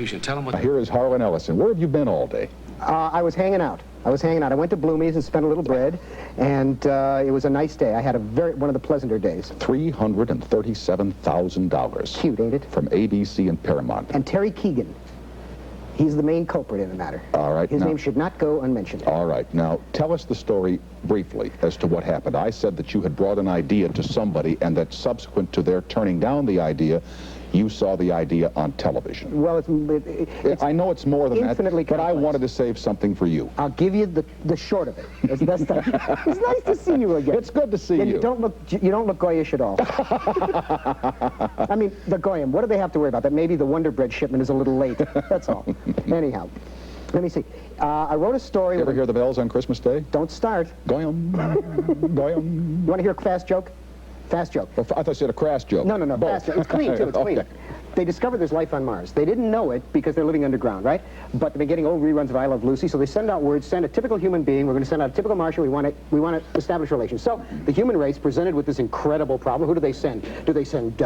television. Tell them what... Here is Harlan Ellison. Where have you been all day? I was hanging out. I went to Bloomie's and spent a little bread, and it was a nice day. I had one of the pleasanter days. $337,000. Cute, ain't it? From ABC and Paramount. And Terry Keegan. He's the main culprit in the matter. All right. His name should not go unmentioned. All right. Now, tell us the story briefly as to what happened. I said that you had brought an idea to somebody and that subsequent to their turning down the idea, you saw the idea on television. Well, it's I know it's more than that, but I wanted to save something for you. I'll give you the short of it. It's nice to see you again. It's good to see you. You don't look Goyish at all. I mean, the Goyim, what do they have to worry about? That maybe the Wonder Bread shipment is a little late. That's all. Anyhow, let me see. I wrote a story. You ever hear the bells on Christmas Day? Don't start. Goyim, goyim. You want to hear a fast joke? Fast joke. Well, I thought you said a crass joke. No, fast joke. It's clean, too. It's clean. Okay. They discovered there's life on Mars. They didn't know it because they're living underground, right? But they've been getting old reruns of I Love Lucy, so they send out words, send a typical human being. We're going to send out a typical Martian. We want to establish relations. So the human race presented with this incredible problem. Who do they send? Do they send,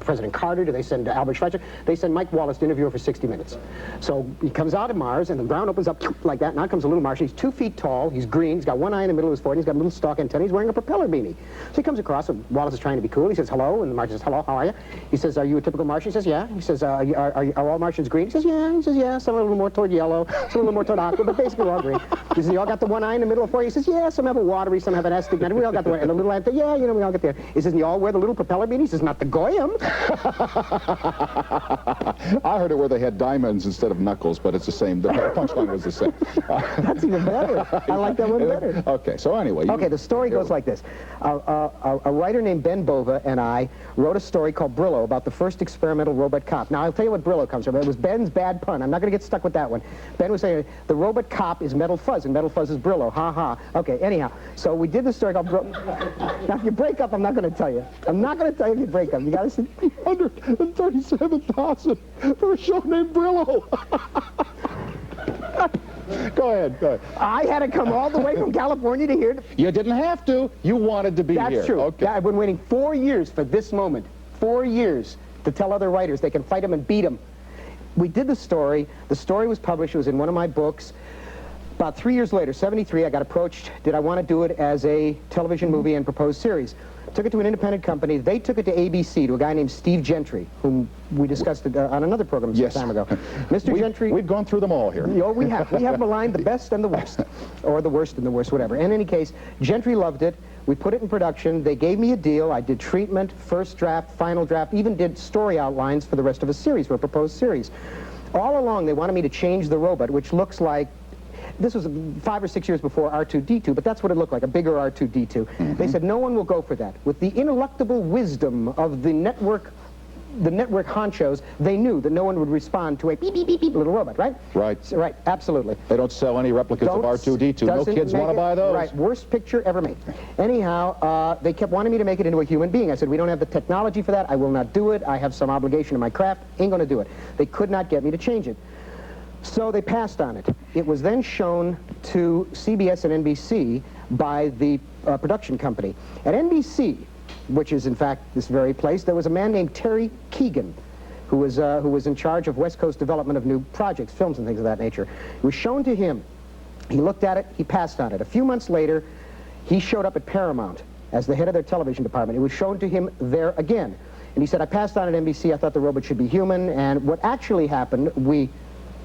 President Carter? Do they send Albert Schweitzer? They send Mike Wallace to interview her for 60 minutes. So he comes out of Mars, and the ground opens up like that. Now comes a little Martian. He's 2 feet tall. He's green. He's got one eye in the middle of his forehead. He's got a little stalk antenna. He's wearing a propeller beanie. So he comes across, and Wallace is trying to be cool. He says, hello, and the Martian says, hello, how are you? He says, are you a typical Martian? He says, yeah. He says, are all Martians green? He says, yeah. He says, yeah. Some are a little more toward yellow, some a little more toward aqua, but basically we're all green. He says, you all got the one eye in the middle of forehead? He says, yeah. Some have a watery, some have an astigmatic. We all got the one. And the little antenna, yeah, we all get there. He says, and you all wear the little propeller beanie? He says, not the Goyim. I heard it where they had diamonds instead of knuckles, but it's the same. The punchline was the same. That's even better. I like that one better. Okay, so anyway. Okay, the story goes like this. A writer named Ben Bova and I wrote a story called Brillo about the first experimental robot cop. Now, I'll tell you what Brillo comes from. It was Ben's bad pun. I'm not going to get stuck with that one. Ben was saying, the robot cop is Metal Fuzz, and Metal Fuzz is Brillo. Ha ha. Okay, anyhow. So we did the story called Brillo. Now, if you break up, I'm not going to tell you. I'm not going to tell you if you break up. You got to say $137,000 for a show named Brillo. Go ahead. I had to come all the way from California to here. You didn't have to. You wanted to be here. That's true. Okay. I've been waiting 4 years for this moment. 4 years to tell other writers they can fight them and beat them. We did the story. The story was published. It was in one of my books. About 3 years later, 73, I got approached. Did I want to do it as a television movie and proposed series? Took it to an independent company. They took it to ABC, to a guy named Steve Gentry, whom we discussed on another program some time ago. Mr. Gentry... We've gone through them all here. Oh, we have. We have maligned the best and the worst. Or the worst and the worst, whatever. In any case, Gentry loved it. We put it in production. They gave me a deal. I did treatment, first draft, final draft, even did story outlines for the rest of a series, for a proposed series. All along, they wanted me to change the robot, which looks like... This was 5 or 6 years before R2-D2, but that's what it looked like, a bigger R2-D2. Mm-hmm. They said, no one will go for that. With the ineluctable wisdom of the network honchos, they knew that no one would respond to a beep, beep, beep, beep little robot, right? Right. So, right, absolutely. They don't sell any replicas of R2-D2. No kids want to buy those. Right, worst picture ever made. Anyhow, they kept wanting me to make it into a human being. I said, we don't have the technology for that. I will not do it. I have some obligation to my craft. Ain't going to do it. They could not get me to change it. So they passed on it. It was then shown to CBS and NBC by the production company. At NBC, which is in fact this very place, there was a man named Terry Keegan, who was in charge of West Coast development of new projects, films and things of that nature. It was shown to him. He looked at it, he passed on it. A few months later, he showed up at Paramount as the head of their television department. It was shown to him there again. And he said, I passed on at NBC, I thought the robot should be human, and what actually happened, we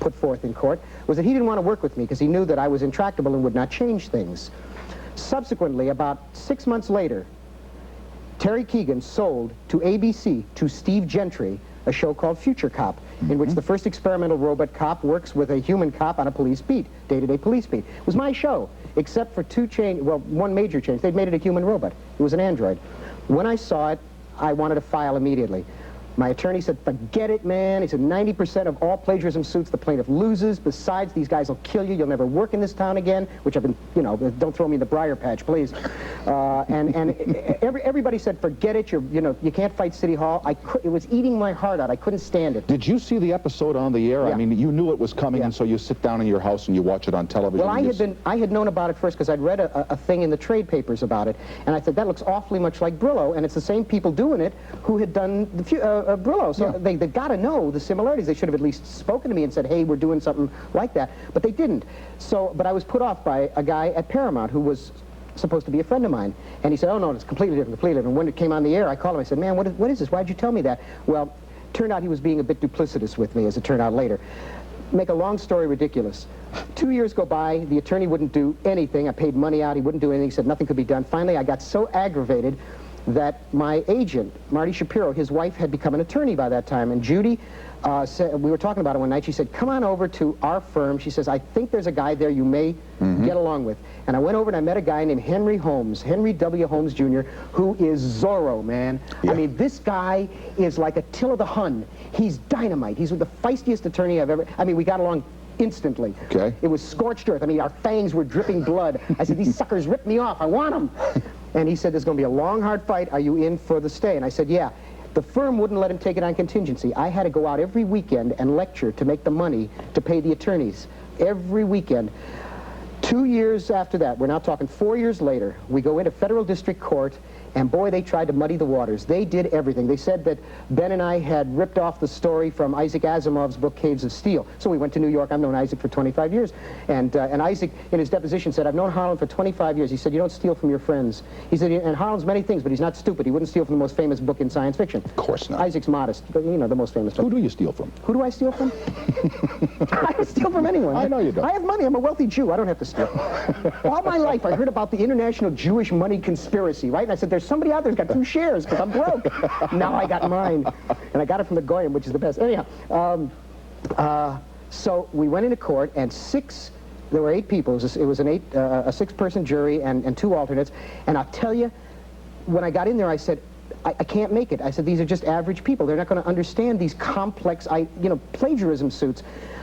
put forth in court, was that he didn't want to work with me because he knew that I was intractable and would not change things. Subsequently, about 6 months later, Terry Keegan sold to ABC, to Steve Gentry, a show called Future Cop, in which the first experimental robot cop works with a human cop on a police beat, day-to-day police beat. It was my show, except for one major change. They'd made it a human robot. It was an android. When I saw it, I wanted to file immediately. My attorney said, forget it, man. He said, 90% of all plagiarism suits the plaintiff loses. Besides, these guys will kill you. You'll never work in this town again, which I've been, don't throw me in the briar patch, please. Everybody said, forget it. You can't fight City Hall. It was eating my heart out. I couldn't stand it. Did you see the episode on the air? Yeah. I mean, you knew it was coming, and so you sit down in your house and you watch it on television. Well, I had known about it first because I'd read a thing in the trade papers about it, and I said, that looks awfully much like Brillo, and it's the same people doing it who had done Brillo. So Yeah. they got to know the similarities. They should have at least spoken to me and said, hey, we're doing something like that. But they didn't. So, but I was put off by a guy at Paramount who was supposed to be a friend of mine. And he said, oh, no, it's completely different, completely different. And when it came on the air, I called him. I said, man, what is this? Why'd you tell me that? Well, turned out he was being a bit duplicitous with me, as it turned out later. Make a long story ridiculous. 2 years go by, the attorney wouldn't do anything. I paid money out, he wouldn't do anything, he said nothing could be done. Finally, I got so aggravated that my agent, Marty Shapiro, his wife had become an attorney by that time, and Judy said, we were talking about it one night, she said, come on over to our firm. She says, I think there's a guy there you may get along with. And I went over and I met a guy named Henry Holmes, Henry W. Holmes Jr., who is Zorro, man. Yeah. I mean, this guy is like Attila the Hun. He's dynamite. He's the feistiest attorney I've ever, I mean, we got along instantly. Okay. It was scorched earth. I mean, our fangs were dripping blood. I said, these suckers ripped me off. I want them. And he said, there's going to be a long, hard fight. Are you in for the stay? And I said, yeah. The firm wouldn't let him take it on contingency. I had to go out every weekend and lecture to make the money to pay the attorneys. Every weekend. 2 years after that, we're now talking 4 years later, we go into federal district court, and boy, they tried to muddy the waters. They did everything. They said that Ben and I had ripped off the story from Isaac Asimov's book, Caves of Steel. So we went to New York. I've known Isaac for 25 years. And Isaac, in his deposition, said, I've known Harlan for 25 years. He said, you don't steal from your friends. He said, and Harlan's many things, but he's not stupid. He wouldn't steal from the most famous book in science fiction. Of course not. Isaac's modest, but you know, the most famous book. Who do you steal from? Who do I steal from? I don't steal from anyone. I know you don't. I have money. I'm a wealthy Jew. I don't have to steal. All my life, I heard about the international Jewish money conspiracy, right? And I said, there's somebody out there who's got 2 shares because I'm broke. Now I got mine. And I got it from the Goyim, which is the best. Anyhow, so we went into court, and there were 8 people. It was a 6-person jury and 2 alternates. And I'll tell you, when I got in there, I said, I can't make it. I said, these are just average people. They're not going to understand these complex, plagiarism suits.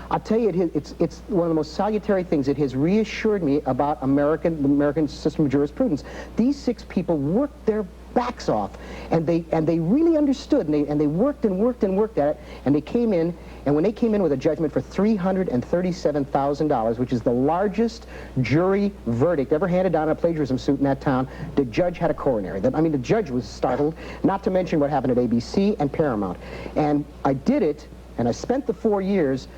I'll tell you, it's one of the most salutary things. It has reassured me about the American system of jurisprudence. These 6 people worked their backs off, and they really understood, and they worked and worked and worked at it, and they came in, and when they came in with a judgment for $337,000, which is the largest jury verdict ever handed down in a plagiarism suit in that town, the judge had a coronary. I mean, the judge was startled, not to mention what happened at ABC and Paramount. And I did it, and I spent the 4 years,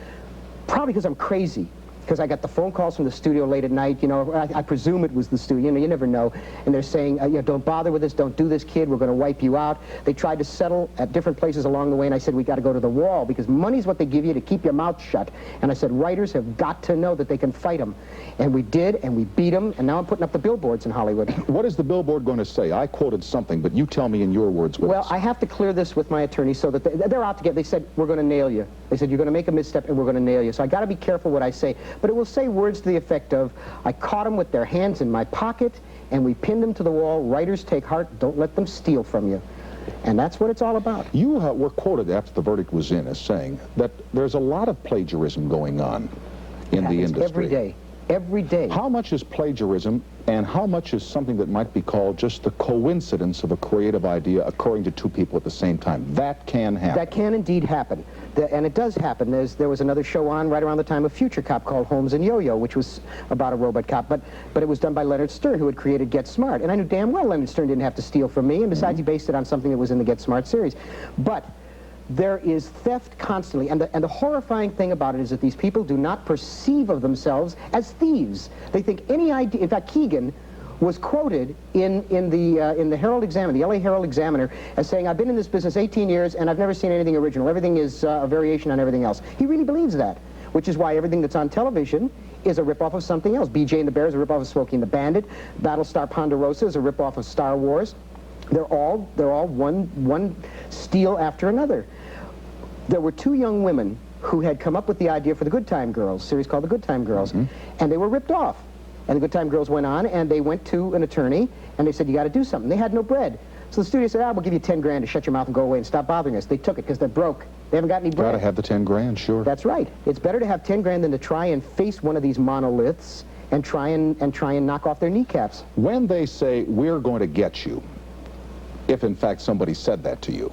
probably because I'm crazy, because I got the phone calls from the studio late at night. I presume it was the studio. You never know. And they're saying, don't bother with this. Don't do this, kid. We're going to wipe you out. They tried to settle at different places along the way, and I said, we got to go to the wall, because money's what they give you to keep your mouth shut. And I said, writers have got to know that they can fight them. And we did, and we beat them, and now I'm putting up the billboards in Hollywood. What is the billboard going to say? I quoted something, but you tell me in your words what Well, I have to clear this with my attorney so that they're out to get. They said, we're going to nail you. They said, you're going to make a misstep, and we're going to nail you. So I got to be careful what I say. But it will say words to the effect of, I caught them with their hands in my pocket, and we pinned them to the wall. Writers, take heart. Don't let them steal from you. And that's what it's all about. You were quoted after the verdict was in as saying that there's a lot of plagiarism going on in the industry. Every day. Every day. How much is plagiarism, and how much is something that might be called just the coincidence of a creative idea occurring to 2 people at the same time? That can happen. That can indeed happen. And it does happen. There was another show on right around the time of Future Cop called Holmes and Yo-Yo, which was about a robot cop. But it was done by Leonard Stern, who had created Get Smart. And I knew damn well Leonard Stern didn't have to steal from me. And besides, he based it on something that was in the Get Smart series. But there is theft constantly, and the horrifying thing about it is that these people do not perceive of themselves as thieves. They think any idea. In fact, Keegan was quoted in the Herald Examiner, the LA Herald Examiner, as saying, I've been in this business 18 years and I've never seen anything original. Everything is a variation on everything else. He really believes that, which is why everything that's on television is a ripoff of something else. BJ and the Bear is a ripoff of Smokey and the Bandit. Battlestar Ponderosa is a ripoff of Star Wars. They're all one steal after another. There were 2 young women who had come up with the idea for the Good Time Girls, a series called The Good Time Girls, and they were ripped off. And the Good Time Girls went on, and they went to an attorney, and they said, you got to do something. They had no bread. So the studio said, we'll give you 10 grand to shut your mouth and go away and stop bothering us. They took it because they're broke. They haven't got any bread. Got to have the 10 grand, sure. That's right. It's better to have 10 grand than to try and face one of these monoliths and try and knock off their kneecaps. When they say, we're going to get you, if in fact somebody said that to you,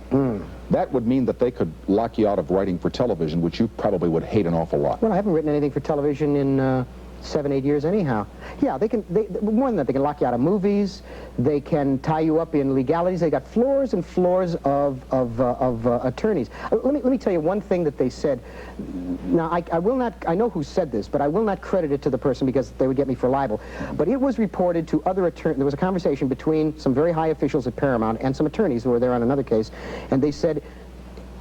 that would mean that they could lock you out of writing for television, which you probably would hate an awful lot. Well, I haven't written anything for television in 7, 8 years anyhow. Yeah, more than that, they can lock you out of movies, they can tie you up in legalities. They got floors and floors of attorneys. Let me tell you one thing that they said. Now, I will not, I know who said this, but I will not credit it to the person because they would get me for libel. But it was reported to other attorneys. There was a conversation between some very high officials at Paramount and some attorneys who were there on another case, and they said,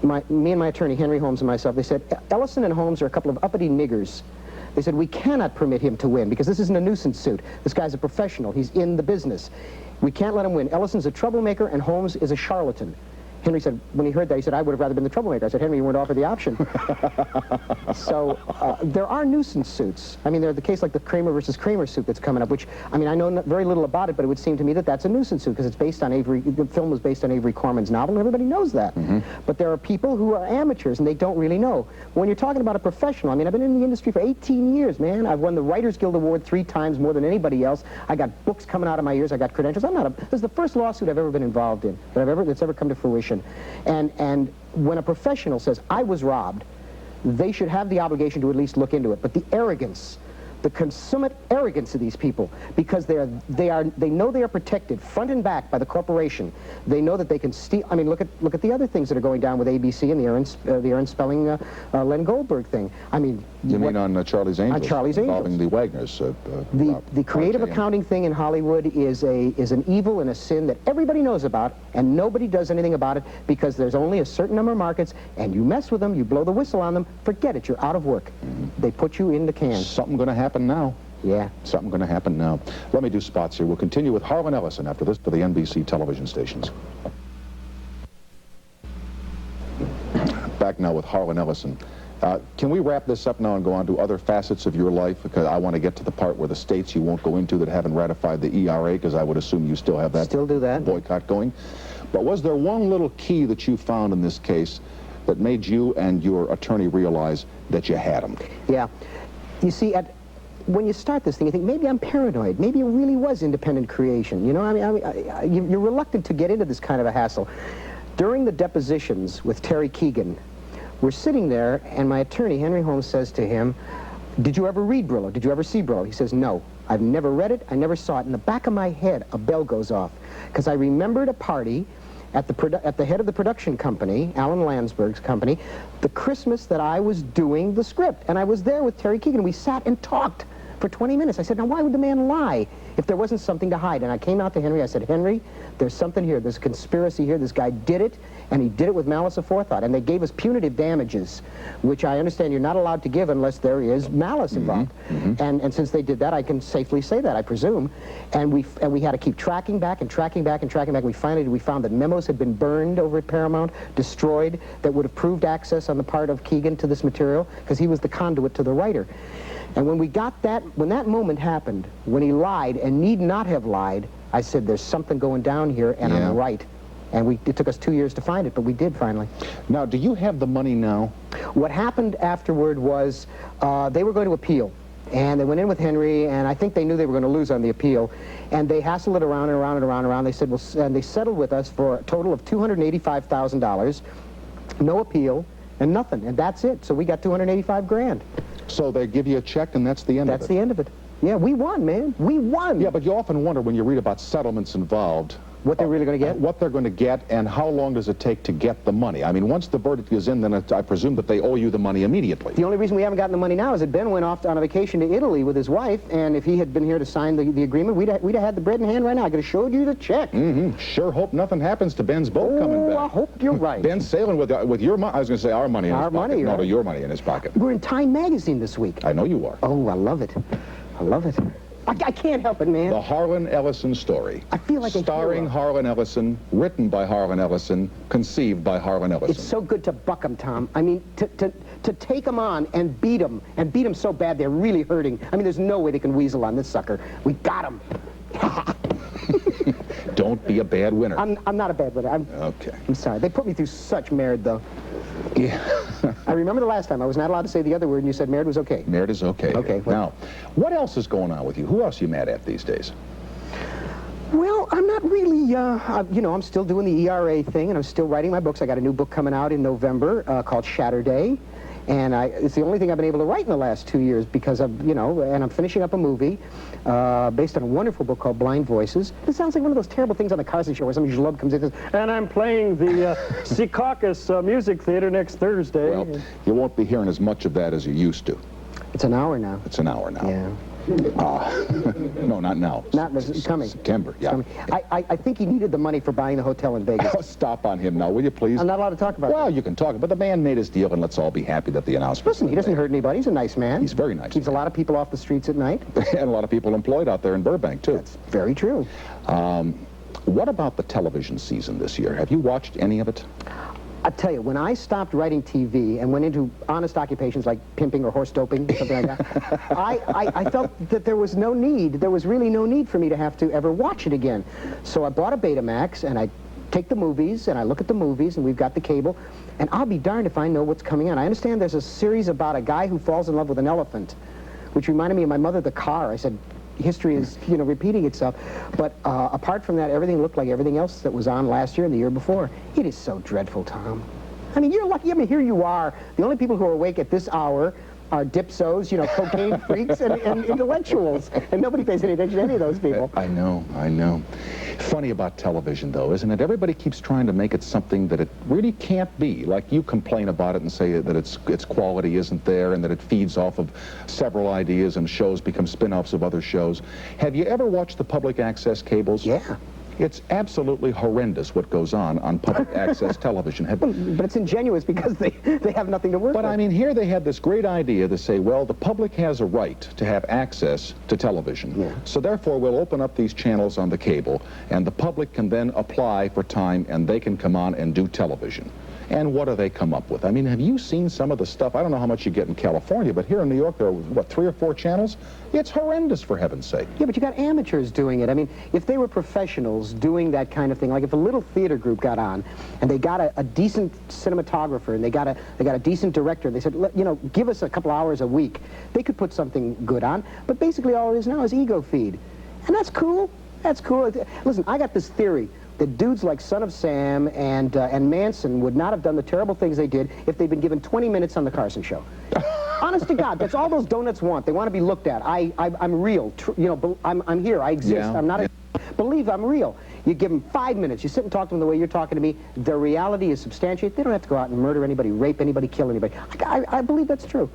me and my attorney, Henry Holmes, and myself, they said, Ellison and Holmes are a couple of uppity niggers. They said, we cannot permit him to win because this isn't a nuisance suit. This guy's a professional. He's in the business. We can't let him win. Ellison's a troublemaker and Holmes is a charlatan. Henry said, when he heard that, he said, I would have rather been the troublemaker. I said, Henry, you weren't offered the option. So there are nuisance suits. I mean, there's the case like the Kramer versus Kramer suit that's coming up, which, I mean, I know very little about it, but it would seem to me that that's a nuisance suit because it's based on the film was based on Avery Corman's novel, and everybody knows that. But there are people who are amateurs, and they don't really know. When you're talking about a professional, I mean, I've been in the industry for 18 years, man. I've won the Writers Guild Award 3 times more than anybody else. I got books coming out of my ears. I got credentials. This is the first lawsuit I've ever been involved in, that's ever come to fruition. And when a professional says, I was robbed, they should have the obligation to at least look into it. But the arrogance, the consummate arrogance of these people, because they know they are protected front and back by the corporation. They know that they can steal. I mean, look at the other things that are going down with ABC and the Aaron Spelling Len Goldberg thing. I mean, you mean on Charlie's Angels? On Charlie's involving Angels. the Wagners. The creative accounting thing in Hollywood is an evil and a sin that everybody knows about, and nobody does anything about it because there's only a certain number of markets, and you mess with them, you blow the whistle on them, forget it, you're out of work. They put you in the can. Something going to happen now. Yeah. Something going to happen now. Let me do spots here. We'll continue with Harlan Ellison after this for the NBC television stations. Back now with Harlan Ellison. Can we wrap this up now and go on to other facets of your life? Because I want to get to the part where the states you won't go into that haven't ratified the ERA, because I would assume you still have that Still do that. boycott going. But was there one little key that you found in this case that made you and your attorney realize that you had them? Yeah. You see, when you start this thing, you think, maybe I'm paranoid. Maybe it really was independent creation. You know, I mean, you're reluctant to get into this kind of a hassle. During the depositions with Terry Keegan, we're sitting there, and my attorney, Henry Holmes, says to him, did you ever read Brillo? Did you ever see Brillo? He says, no. I've never read it. I never saw it. In the back of my head, a bell goes off, because I remembered a party at the head of the production company, Alan Landsberg's company, the Christmas that I was doing the script. And I was there with Terry Keegan. We sat and talked for 20 minutes. I said, now why would the man lie if there wasn't something to hide? And I came out to Henry. I said, Henry, there's something here. There's a conspiracy here. This guy did it, and he did it with malice aforethought. And they gave us punitive damages, which I understand you're not allowed to give unless there is malice involved. And since they did that, I can safely say that, I presume. And we had to keep tracking back and tracking back and tracking back. We found that memos had been burned over at Paramount, destroyed, that would have proved access on the part of Keegan to this material, because he was the conduit to the writer. And when we got that, when that moment happened, when he lied and need not have lied, I said, there's something going down here, and I'm right. And it took us 2 years to find it, but we did finally. Now, do you have the money now? What happened afterward was they were going to appeal. And they went in with Henry, and I think they knew they were going to lose on the appeal. And they hassled it around and around and around and around. They said, well, and they settled with us for a total of $285,000, no appeal, and nothing. And that's it. So we got 285 grand. So they give you a check, and that's the end of it? That's the end of it. Yeah, we won, man. We won. Yeah, but you often wonder when you read about settlements involved, what they're really going to get? What they're going to get, and how long does it take to get the money? I mean, once the verdict is in, then I presume that they owe you the money immediately. The only reason we haven't gotten the money now is that Ben went off on a vacation to Italy with his wife, and if he had been here to sign the agreement, we'd have had the bread in hand right now. I could have showed you the check. Sure hope nothing happens to Ben's boat coming back. I hope you're right. Ben's sailing with your money. I was going to say our money in his pocket. Money, right? No, your money in his pocket. We're in Time magazine this week. I know you are. Oh, I love it. I love it. I can't help it, man. The Harlan Ellison story. I feel like starring Harlan Ellison, written by Harlan Ellison, conceived by Harlan Ellison. It's so good to buck them, Tom. I mean, to take them on and beat them so bad they're really hurting. I mean, there's no way they can weasel on this sucker. We got him. Don't be a bad winner. I'm not a bad winner. Okay. I'm sorry. They put me through such merd, though. Yeah. I remember the last time I was not allowed to say the other word, and you said merd was okay. Merd is okay. Okay. Now, what else is going on with you? Who else are you mad at these days? Well, I'm not really, you know, I'm still doing the ERA thing, and I'm still writing my books. I got a new book coming out in November called Shatter Day. And it's the only thing I've been able to write in the last 2 years because of, you know, and I'm finishing up a movie based on a wonderful book called Blind Voices. It sounds like one of those terrible things on the Carson Show where some schlub comes in and says, and I'm playing the Secaucus Music Theater next Thursday. Well, you won't be hearing as much of that as you used to. It's an hour now. It's an hour now. Yeah. No, not now. It's coming. September, yeah. Coming. I think he needed the money for buying the hotel in Vegas. Stop on him now, will you please? I'm not allowed to talk about it. Well, you can talk, but the man made his deal, and let's all be happy that the announcement. Listen, he doesn't hurt anybody. He's a nice man. He's very nice. Keeps a lot of people off the streets at night. And a lot of people employed out there in Burbank, too. That's very true. What about the television season this year? Have you watched any of it? I tell you, when I stopped writing TV and went into honest occupations like pimping or horse doping, something like that, I felt that there was no need, there was really no need for me to have to ever watch it again. So I bought a Betamax and I take the movies and I look at the movies and we've got the cable, and I'll be darned if I know what's coming on. I understand there's a series about a guy who falls in love with an elephant, which reminded me of my mother, the car. I said, history is, you know, repeating itself. But apart from that, everything looked like everything else that was on last year and the year before. It is so dreadful, Tom. I mean, you're lucky. I mean, here you are. The only people who are awake at this hour are dipsos, you know, cocaine freaks and intellectuals. And nobody pays any attention to any of those people. I know, I know. Funny about television, though, isn't it? Everybody keeps trying to make it something that it really can't be. Like you complain about it and say that its quality isn't there and that it feeds off of several ideas and shows become spin-offs of other shows. Have you ever watched the public access cables? Yeah. It's absolutely horrendous what goes on public access television. But it's ingenuous because they have nothing to work with. But I mean, here they had this great idea to say, well, the public has a right to have access to television. Yeah. So therefore, we'll open up these channels on the cable, and the public can then apply for time, and they can come on and do television. And what do they come up with? I mean, have you seen some of the stuff? I don't know how much you get in California, but here in New York, there are, what, 3 or 4 channels? It's horrendous, for heaven's sake. Yeah, but you got amateurs doing it. I mean, if they were professionals doing that kind of thing, like if a little theater group got on, and they got a decent cinematographer, and they got a decent director, and they said, you know, give us a couple hours a week, they could put something good on. But basically all it is now is ego feed. And that's cool. That's cool. Listen, I got this theory that dudes like Son of Sam and Manson would not have done the terrible things they did if they'd been given 20 minutes on the Carson Show. Honest to God, that's all those donuts want. They want to be looked at. I'm real. You know, I'm here. I exist. Yeah, I'm not a... Believe I'm real. You give them 5 minutes. You sit and talk to them the way you're talking to me. Their reality is substantiated. They don't have to go out and murder anybody, rape anybody, kill anybody. I believe that's true.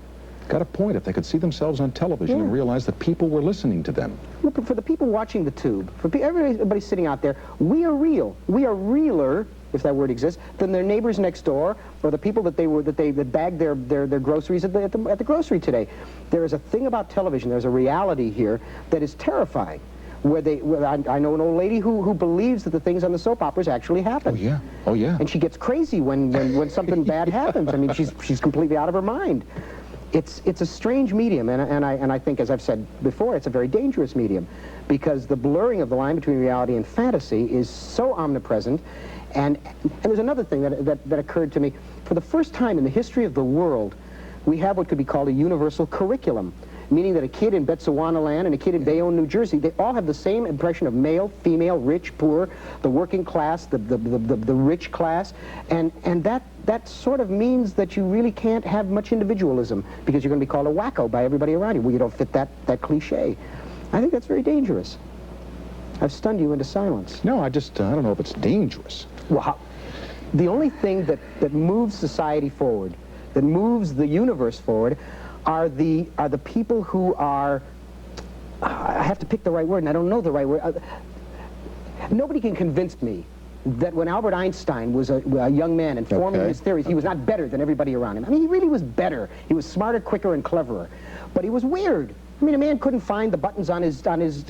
Got a point. If they could see themselves on television and realize that people were listening to them. Well, for the people watching the tube, for everybody sitting out there, we are real. We are realer, if that word exists, than their neighbors next door or the people that bagged their groceries at the grocery today. There is a thing about television. There's a reality here that is terrifying. I know an old lady who believes that the things on the soap operas actually happen. Oh yeah, oh yeah. And she gets crazy when something bad happens. I mean, she's completely out of her mind. It's a strange medium, and I think, as I've said before, it's a very dangerous medium because the blurring of the line between reality and fantasy is so omnipresent. And there's another thing that occurred to me. For the first time in the history of the world, we have what could be called a universal curriculum, meaning that a kid in Botswana and a kid in Bayonne, New Jersey, they all have the same impression of male, female, rich, poor, the working class, the rich class, and that sort of means that you really can't have much individualism because you're going to be called a wacko by everybody around you. Well, you don't fit that cliche. I think that's very dangerous. I've stunned you into silence. No, I don't know if it's dangerous. Well, the only thing that moves society forward, that moves the universe forward, are the people who are, I have to pick the right word, and I don't know the right word. Nobody can convince me that when Albert Einstein was a young man and forming his theories, he was not better than everybody around him. I mean, he really was better. He was smarter, quicker, and cleverer. But he was weird. I mean, a man couldn't find the buttons on his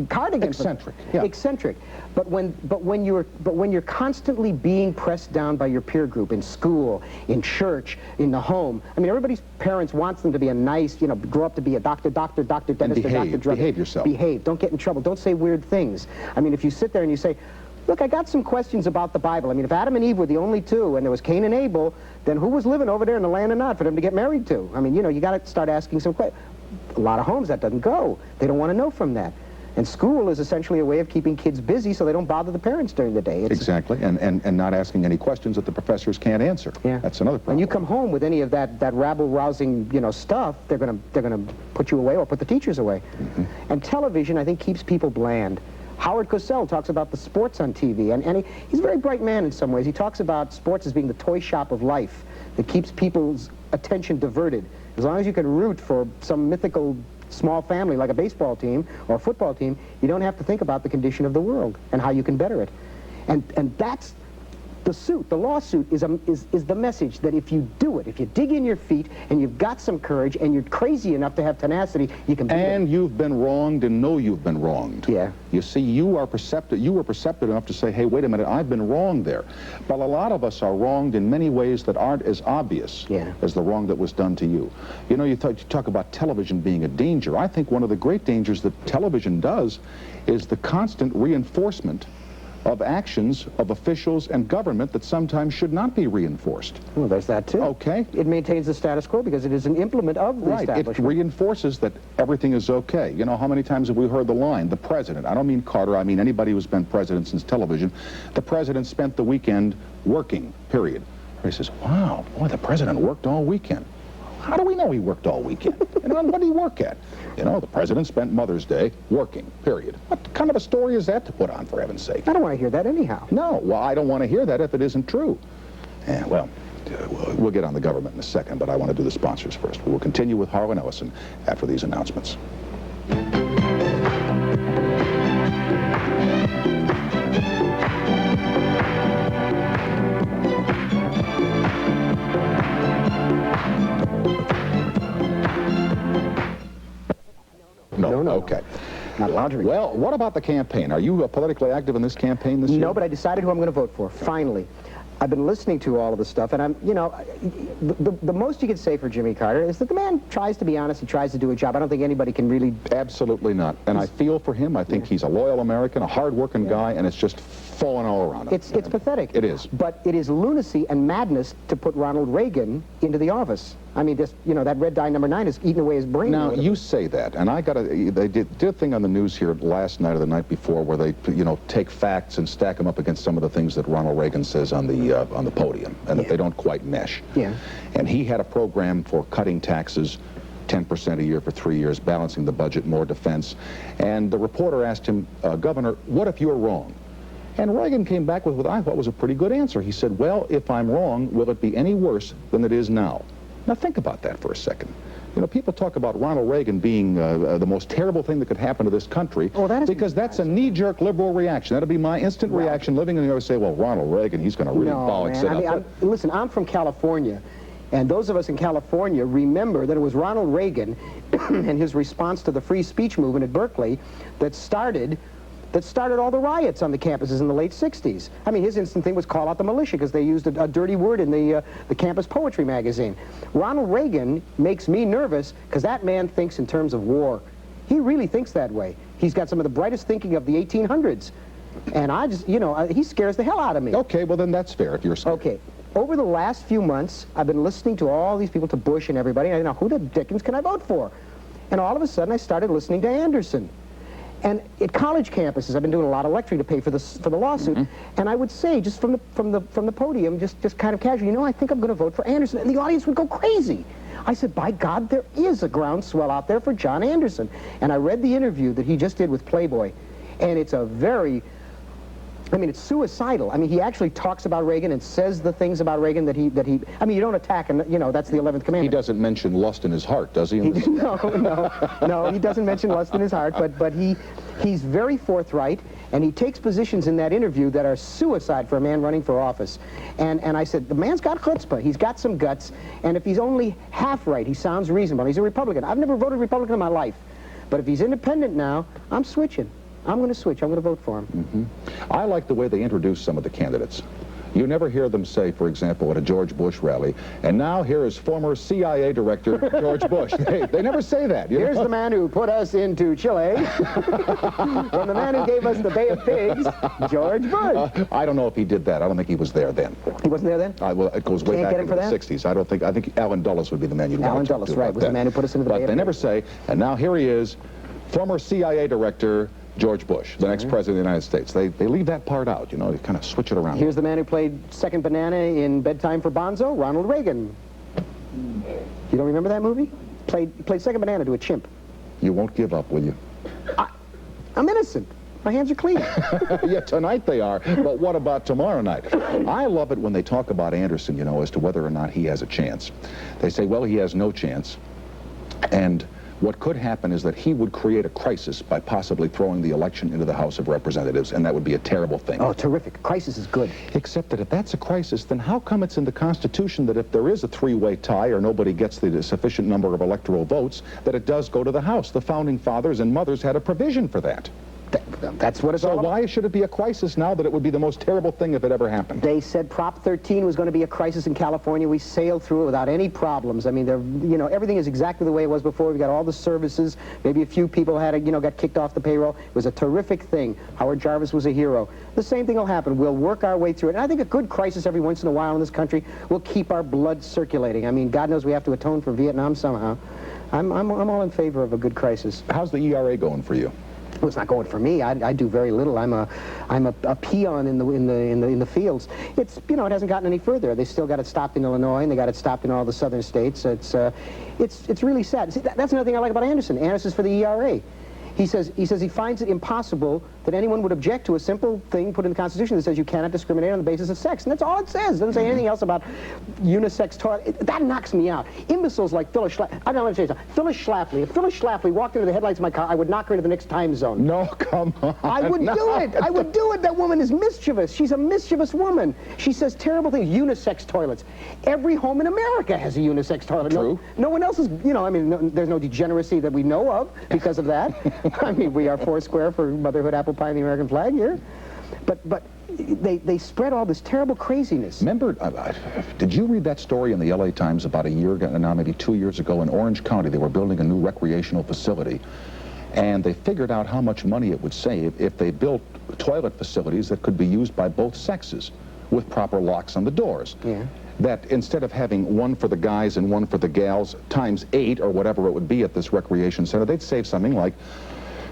cardigan. Eccentric. Yeah. Eccentric. But when you're constantly being pressed down by your peer group in school, in church, in the home. I mean, everybody's parents wants them to be a nice, you know, grow up to be a doctor, dentist, and doctor, drug. Behave yourself. Behave. Don't get in trouble. Don't say weird things. I mean, if you sit there and you say, look, I got some questions about the Bible. I mean, if Adam and Eve were the only two and there was Cain and Abel, then who was living over there in the land of Nod for them to get married to? I mean, you know, you got to start asking some questions. A lot of homes, that doesn't go. They don't want to know from that. And school is essentially a way of keeping kids busy so they don't bother the parents during the day. Exactly, and not asking any questions that the professors can't answer. Yeah. That's another problem. When you come home with any of that rabble-rousing, stuff, they're gonna put you away or put the teachers away. And television, I think, keeps people bland. Howard Cosell talks about the sports on TV, and he's a very bright man in some ways. He talks about sports as being the toy shop of life that keeps people's attention diverted. As long as you can root for some mythical small family like a baseball team or a football team, you don't have to think about the condition of the world and how you can better it. And that's the suit. The lawsuit is the message that if you do it, if you dig in your feet and you've got some courage and you're crazy enough to have tenacity, you can beat it. And you've been wronged and know you've been wronged. Yeah. You see, you were perceptive enough to say, hey, wait a minute, I've been wronged there. But a lot of us are wronged in many ways that aren't as obvious as the wrong that was done to you. You know, you talk about television being a danger. I think one of the great dangers that television does is the constant reinforcement of actions of officials and government that sometimes should not be reinforced. Well, there's that too. Okay. It maintains the status quo because it is an implement of the establishment. It reinforces that everything is okay. You know, how many times have we heard the line, the president, I don't mean Carter, I mean anybody who's been president since television, the president spent the weekend working, period. He says, wow, boy, the president worked all weekend. How do we know he worked all weekend? And what did he work at? You know, the president spent Mother's Day working, period. What kind of a story is that to put on, for heaven's sake? I don't want to hear that anyhow. No, well, I don't want to hear that if it isn't true. And, well, we'll get on the government in a second, but I want to do the sponsors first. We will continue with Harlan Ellison after these announcements. No. Okay. Not allowed to read. Well, what about the campaign? Are you politically active in this campaign this year? No, but I decided who I'm going to vote for, finally. I've been listening to all of this stuff, and the most you could say for Jimmy Carter is that the man tries to be honest, he tries to do a job. I don't think anybody can really... Absolutely not. And I feel for him. I think he's a loyal American, a hard-working guy, and it's just falling all around him. It's pathetic. It is. But it is lunacy and madness to put Ronald Reagan into the office. I mean, just, that red dye number 9 is eating away his brain. Now, you say that, and they did a thing on the news here last night or the night before where they, take facts and stack them up against some of the things that Ronald Reagan says on the podium, and that they don't quite mesh. Yeah. And he had a program for cutting taxes 10% a year for 3 years, balancing the budget, more defense. And the reporter asked him, Governor, what if you're wrong? And Reagan came back with what I thought was a pretty good answer. He said, well, if I'm wrong, will it be any worse than it is now? Now think about that for a second. People talk about Ronald Reagan being the most terrible thing that could happen to this country because that's a knee-jerk liberal reaction. That'll be my instant reaction living in the U.S. Say, well, Ronald Reagan, he's going to really bollocks it up. Listen, I'm from California, and those of us in California remember that it was Ronald Reagan and his response to the free speech movement at Berkeley that started all the riots on the campuses in the late 60s. I mean, his instant thing was call out the militia because they used a dirty word in the campus poetry magazine. Ronald Reagan makes me nervous because that man thinks in terms of war. He really thinks that way. He's got some of the brightest thinking of the 1800s. And I just, he scares the hell out of me. Okay, well then that's fair if you're scared. Okay. Over the last few months, I've been listening to all these people, to Bush and everybody, and who the dickens can I vote for? And all of a sudden, I started listening to Anderson. And at college campuses, I've been doing a lot of lecturing to pay for the lawsuit. And I would say, just from the podium, just kind of casually, I think I'm going to vote for Anderson. And the audience would go crazy. I said, by God, there is a groundswell out there for John Anderson. And I read the interview that he just did with Playboy, and it's a very... it's suicidal. He actually talks about Reagan and says the things about Reagan that he you don't attack, and that's the 11th commandment. He doesn't mention lust in his heart, does he? No, he doesn't mention lust in his heart, but he's very forthright, and he takes positions in that interview that are suicide for a man running for office. And I said, the man's got chutzpah, he's got some guts, and if he's only half right, he sounds reasonable. He's a Republican. I've never voted Republican in my life, but if he's independent now, I'm switching. I'm going to switch. I'm going to vote for him. I like the way they introduce some of the candidates. You never hear them say, for example, at a George Bush rally, and now here is former CIA director George Bush. They never say that. Here's the man who put us into Chile, and the man who gave us the Bay of Pigs, George Bush. I don't know if he did that. I don't think he was there then. He wasn't there then? Well, it goes way back into the 60s. I think Allen Dulles would be the man you'd want to talk to. Allen Dulles, right, was the man who put us into the Bay of Pigs. But they never say, and now here he is, former CIA director George Bush, the next president of the United States. They leave that part out, you know, they kind of switch it around. Here's the man who played Second Banana in Bedtime for Bonzo, Ronald Reagan. You don't remember that movie? Played Second Banana to a chimp. You won't give up, will you? I'm innocent. My hands are clean. Yeah, tonight they are, but what about tomorrow night? I love it when they talk about Anderson, you know, as to whether or not he has a chance. They say, well, he has no chance, and what could happen is that he would create a crisis by possibly throwing the election into the House of Representatives, and that would be a terrible thing. Oh, terrific. Crisis is good. Except that if that's a crisis, then how come it's in the Constitution that if there is a three-way tie or nobody gets the sufficient number of electoral votes, that it does go to the House? The Founding Fathers and Mothers had a provision for that. That's what it's all So about. why should it be a crisis now that it would be the most terrible thing if it ever happened? They said Prop 13 was going to be a crisis in California. We sailed through it without any problems. I mean, you know, everything is exactly the way it was before. We got all the services. Maybe a few people had, you know, got kicked off the payroll. It was a terrific thing. Howard Jarvis was a hero. The same thing will happen. We'll work our way through it. And I think a good crisis every once in a while in this country will keep our blood circulating. I mean, God knows we have to atone for Vietnam somehow. I'm all in favor of a good crisis. How's the ERA going for you? Well, it's not going for me. I do very little. I'm a peon in the fields. It's, you know, it hasn't gotten any further. They still got it stopped in Illinois, and they got it stopped in all the southern states. It's really sad. See, that's another thing I like about Anderson. Anderson's for the ERA. He says he finds it impossible that anyone would object to a simple thing put in the Constitution that says you cannot discriminate on the basis of sex. And that's all it says. It doesn't say anything else about unisex toilet. That knocks me out. Imbeciles like Phyllis Schlafly. I don't want to say something. Phyllis Schlafly. If Phyllis Schlafly walked into the headlights of my car, I would knock her into the next time zone. No, come on. I would do it. I would do it. That woman is mischievous. She's a mischievous woman. She says terrible things. Unisex toilets. Every home in America has a unisex toilet. True. No one else is, you know, I mean, there's no degeneracy that we know of because of that. I mean, we are foursquare for motherhood, apple pie, and the American flag here. But they spread all this terrible craziness. Remember, did you read that story in the LA Times about a year ago, now maybe 2 years ago, in Orange County? They were building a new recreational facility, and they figured out how much money it would save if they built toilet facilities that could be used by both sexes with proper locks on the doors. Yeah. That instead of having one for the guys and one for the gals times 8 or whatever it would be at this recreation center, they'd save something like,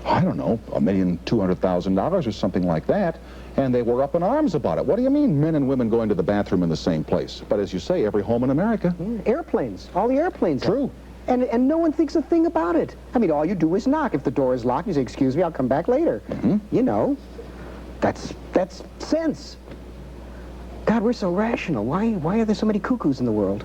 I don't know, $1,200,000 or something like that, and they were up in arms about it. What do you mean men and women going to the bathroom in the same place? But as you say, every home in America. Yeah. Airplanes, all the airplanes. True. And no one thinks a thing about it. I mean, all you do is knock. If the door is locked, you say, excuse me, I'll come back later. You know, that's sense. God, we're so rational. Why are there so many cuckoos in the world?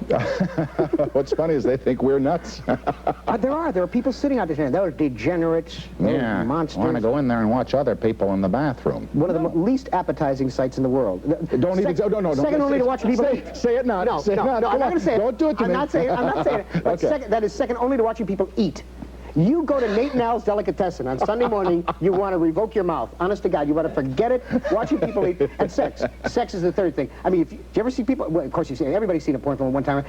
What's funny is they think we're nuts. There are people sitting out there saying, those degenerates, those monsters. Want to go in there and watch other people in the bathroom. One of the least appetizing sights in the world. Don't even, no. Second only to watching people eat. Say it not. No, say it not. I'm not going to say it. Don't do it to me. I'm not saying it. But Okay. that is second only to watching people eat. You go to Nate and Al's Delicatessen on Sunday morning, you want to revoke your mouth. Honest to God, you want to forget it, watching people eat, and sex. Sex is the third thing. I mean, do you ever see people, well, of course you've seen, everybody's seen a porn film at one time.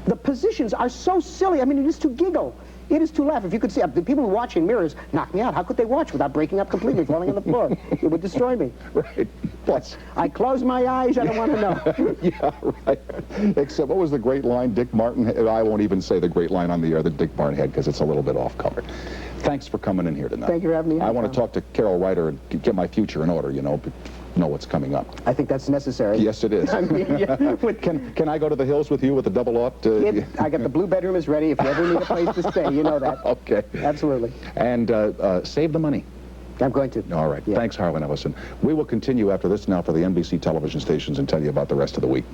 The positions are so silly. I mean, it is to giggle. It is to laugh. If you could see, the people who watch in mirrors knock me out. How could they watch without breaking up completely, falling on the floor? It would destroy me. Right. Plus, I close my eyes, I don't want to know. yeah, right. Except, what was the great line Dick Martin had? I won't even say the great line on the air that Dick Martin had because it's a little bit off color. Thanks for coming in here tonight. Thank you for having me. I want to talk to Carol Ryder and get my future in order, you know what's coming up. I think that's necessary. Yes, it is. I mean, yeah. Can I go to the hills with you with the double aught? I got the blue bedroom is ready. If you ever need a place to stay, you know that. Okay. Absolutely. And save the money. I'm going to. All right. Yeah. Thanks, Harlan Ellison. We will continue after this now for the NBC television stations and tell you about the rest of the week.